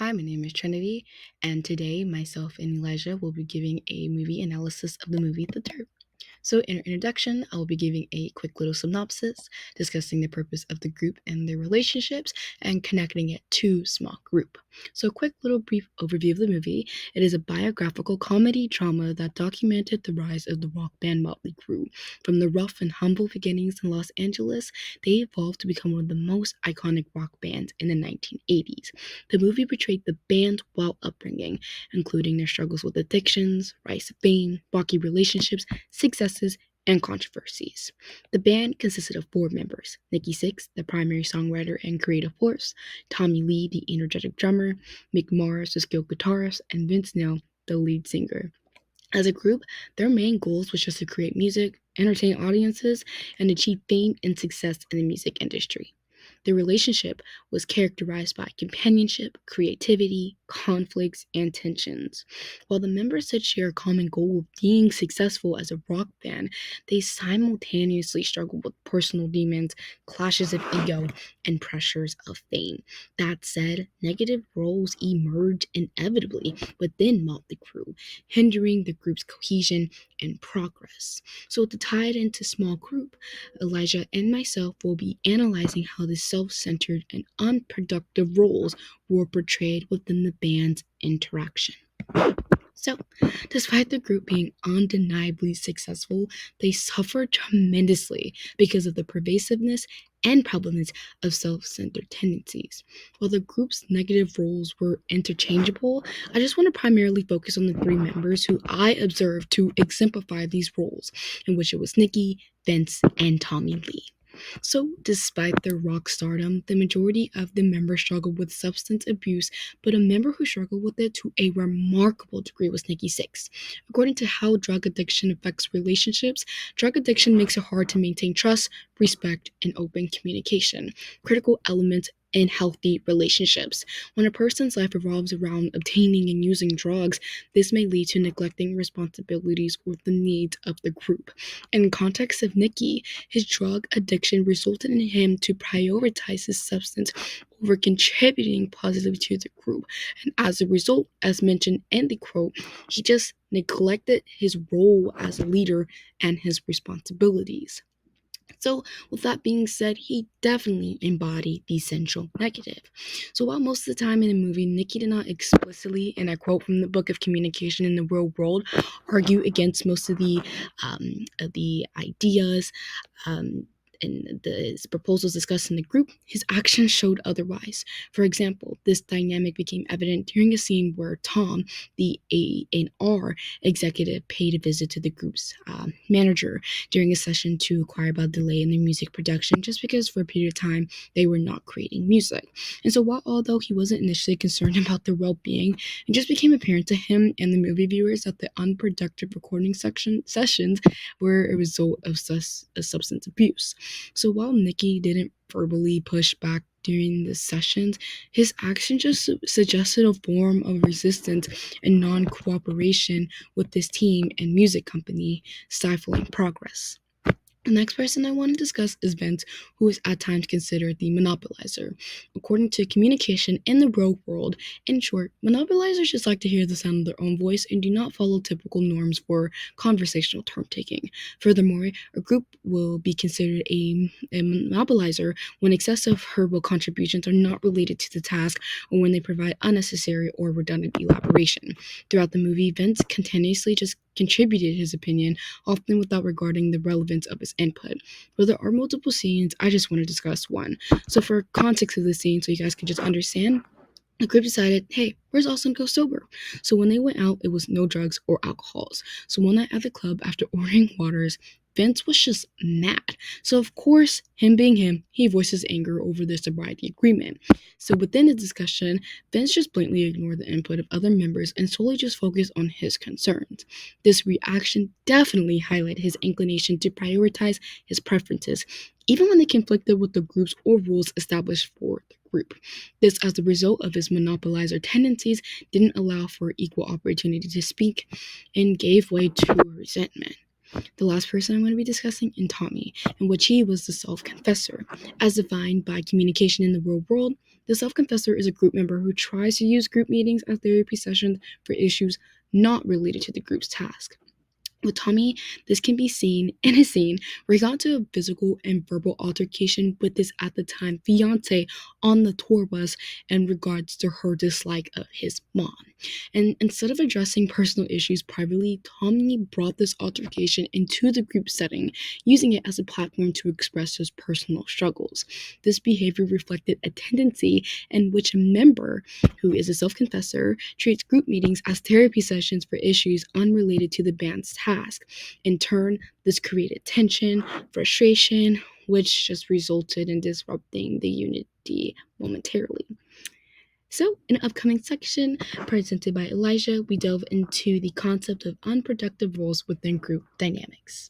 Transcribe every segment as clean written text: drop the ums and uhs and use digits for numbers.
Hi, my name is Trinity, and today myself and Elijah will be giving a movie analysis of the movie The Dirt. So, in our introduction, I will be giving a quick little synopsis, discussing the purpose of the group and their relationships, and connecting it to small group. So, a quick little brief overview of the movie. It is a biographical comedy drama that documented the rise of the rock band Motley Crue. From the rough and humble beginnings in Los Angeles, they evolved to become one of the most iconic rock bands in the 1980s. The movie portrayed the band's wild upbringing, including their struggles with addictions, rise to fame, rocky relationships, successes, and controversies. The band consisted of four members: Nikki Sixx, the primary songwriter and creative force; Tommy Lee, the energetic drummer; Mick Mars, the skilled guitarist; and Vince Neil, the lead singer. As a group, their main goals was just to create music, entertain audiences, and achieve fame and success in the music industry. Their relationship was characterized by companionship, creativity, conflicts, and tensions. While the members did share a common goal of being successful as a rock band, they simultaneously struggled with personal demons, clashes of ego, and pressures of fame. That said, negative roles emerged inevitably within Motley Crue, hindering the group's cohesion and progress. So, to tie it into small group, Elijah and myself will be analyzing how the self-centered and unproductive roles were portrayed within the band's interaction. So, despite the group being undeniably successful, they suffered tremendously because of the pervasiveness and prevalence of self-centered tendencies. While the group's negative roles were interchangeable, I just want to primarily focus on the three members who I observed to exemplify these roles, in which it was Nikki, Vince, and Tommy Lee. So, despite their rock stardom, the majority of the members struggled with substance abuse, but a member who struggled with it to a remarkable degree was Nikki Sixx. According to How Drug Addiction Affects Relationships, drug addiction makes it hard to maintain trust, respect, and open communication, critical elements in healthy relationships. When a person's life revolves around obtaining and using drugs, this may lead to neglecting responsibilities or the needs of the group. In the context of Nikki, his drug addiction resulted in him to prioritize his substance over contributing positively to the group. And as a result, as mentioned in the quote, he just neglected his role as a leader and his responsibilities. So, with that being said, he definitely embodied the central negative. So, while most of the time in the movie, Nikki did not explicitly, and I quote from the Book of Communication in the Real World, argue against most of the ideas um, and the proposals discussed in the group, his actions showed otherwise. For example, this dynamic became evident during a scene where Tom, the A&R executive, paid a visit to the group's manager during a session to inquire about delay in their music production, just because for a period of time they were not creating music. And so although he wasn't initially concerned about their well-being, it just became apparent to him and the movie viewers that the unproductive recording sessions were a result of substance abuse. So while Nikki didn't verbally push back during the sessions, his action just suggested a form of resistance and non-cooperation with this team and music company, stifling progress. The next person I want to discuss is Vince, who is at times considered the monopolizer. According to Communication in the Real World, in short, monopolizers just like to hear the sound of their own voice and do not follow typical norms for conversational term taking. Furthermore, a group will be considered a monopolizer when excessive verbal contributions are not related to the task or when they provide unnecessary or redundant elaboration. Throughout the movie, Vince continuously just contributed his opinion, often without regarding the relevance of his input. Though there are multiple scenes, I just want to discuss one. So for context of the scene, so you guys can just understand, the group decided, hey, where's Austin go sober? So when they went out, it was no drugs or alcohols. So one night at the club, after ordering waters, Vince was just mad. So of course, him being him, he voices anger over the sobriety agreement. So within the discussion, Vince just blatantly ignored the input of other members and solely just focused on his concerns. This reaction definitely highlighted his inclination to prioritize his preferences, even when they conflicted with the group's or rules established for the group. This, as a result of his monopolizer tendencies, didn't allow for equal opportunity to speak and gave way to resentment. The last person I'm going to be discussing is Tommy, in which he was the self-confessor. As defined by Communication in the Real World, The self-confessor is a group member who tries to use group meetings as therapy sessions for issues not related to the group's task. With Tommy, this can be seen in a scene where he got into a physical and verbal altercation with his at the time fiance on the tour bus in regards to her dislike of his mom. And instead of addressing personal issues privately, Tommy brought this altercation into the group setting, using it as a platform to express his personal struggles. This behavior reflected a tendency in which a member, who is a self confessor, treats group meetings as therapy sessions for issues unrelated to the band's task. In turn, this created tension, frustration, which just resulted in disrupting the unity momentarily. So, in an upcoming section presented by Elijah, we delve into the concept of unproductive roles within group dynamics.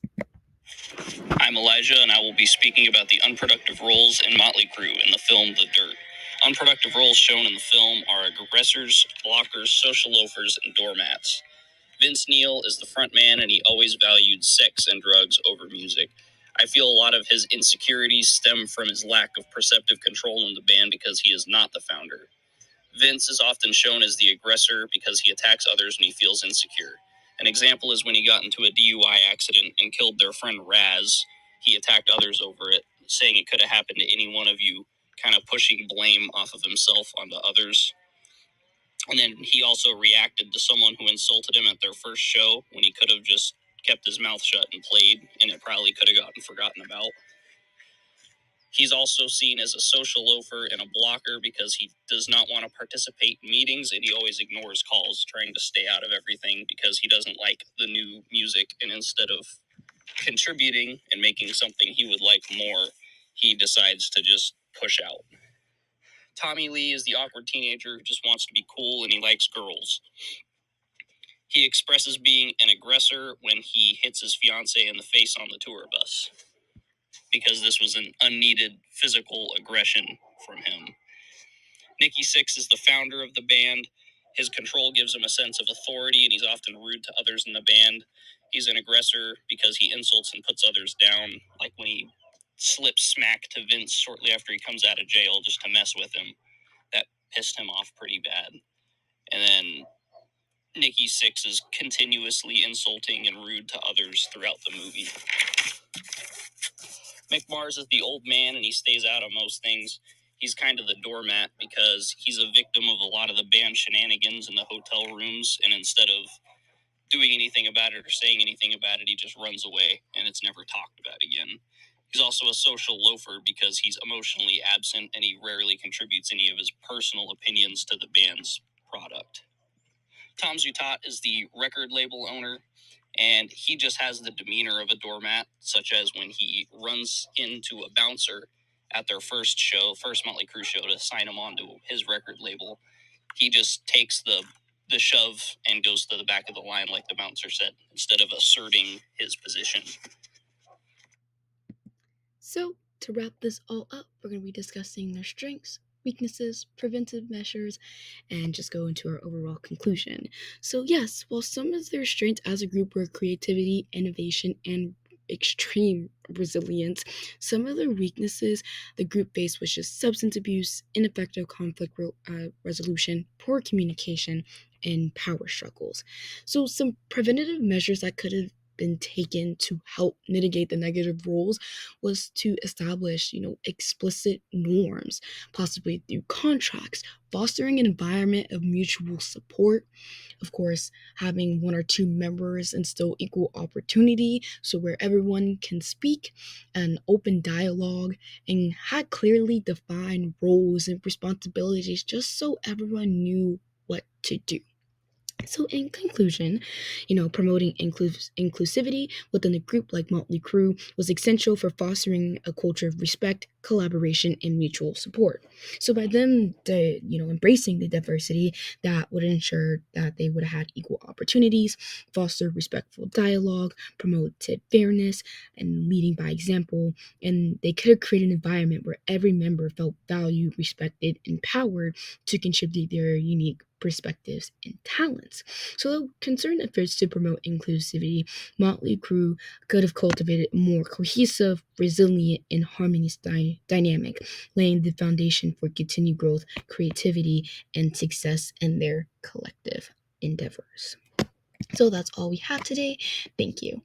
I'm Elijah, and I will be speaking about the unproductive roles in Motley Crue in the film The Dirt. Unproductive roles shown in the film are aggressors, blockers, social loafers, and doormats. Vince Neil is the front man, and he always valued sex and drugs over music. I feel a lot of his insecurities stem from his lack of perceptive control in the band because he is not the founder. Vince is often shown as the aggressor because he attacks others when he feels insecure. An example is when he got into a DUI accident and killed their friend Raz. He attacked others over it, saying it could have happened to any one of you, kind of pushing blame off of himself onto others. And then he also reacted to someone who insulted him at their first show when he could have just kept his mouth shut and played, and it probably could have gotten forgotten about. He's also seen as a social loafer and a blocker because he does not want to participate in meetings, and he always ignores calls, trying to stay out of everything because he doesn't like the new music. And instead of contributing and making something he would like more, he decides to just push out. Tommy Lee is the awkward teenager who just wants to be cool, and he likes girls. He expresses being an aggressor when he hits his fiancée in the face on the tour bus, because this was an unneeded physical aggression from him. Nikki Sixx is the founder of the band. His control gives him a sense of authority, and he's often rude to others in the band. He's an aggressor because he insults and puts others down, like when he slips smack to Vince shortly after he comes out of jail just to mess with him. That pissed him off pretty bad. And then Nikki Sixx is continuously insulting and rude to others throughout the movie. Mick Mars is the old man, and he stays out of most things. He's kind of the doormat because he's a victim of a lot of the band shenanigans in the hotel rooms, and instead of doing anything about it or saying anything about it, he just runs away, and it's never talked about again. He's also a social loafer because he's emotionally absent, and he rarely contributes any of his personal opinions to the band's product. Tom Zutaut is the record label owner, and he just has the demeanor of a doormat, such as when he runs into a bouncer at their first Motley Crue show, to sign him onto his record label. He just takes the shove and goes to the back of the line, like the bouncer said, instead of asserting his position. So, to wrap this all up, we're going to be discussing their strengths, weaknesses, preventive measures, and just go into our overall conclusion. So, yes, while some of their strengths as a group were creativity, innovation, and extreme resilience, some of their weaknesses the group faced was just substance abuse, ineffective conflict resolution, poor communication, and power struggles. So, some preventative measures that could have been taken to help mitigate the negative roles was to establish, explicit norms, possibly through contracts, fostering an environment of mutual support. Of course, having one or two members instill equal opportunity, so where everyone can speak, an open dialogue, and had clearly defined roles and responsibilities just so everyone knew what to do. So, in conclusion, promoting inclusivity within a group like Motley Crue was essential for fostering a culture of respect, collaboration, and mutual support. So, by them, embracing the diversity, that would ensure that they would have had equal opportunities, foster respectful dialogue, promoted fairness, and leading by example. And they could have created an environment where every member felt valued, respected, empowered to contribute their unique perspectives and talents. So, concerned efforts to promote inclusivity, Motley Crue could have cultivated more cohesive, resilient, and harmonious dynamic, laying the foundation for continued growth, creativity, and success in their collective endeavors. So that's all we have today. Thank you.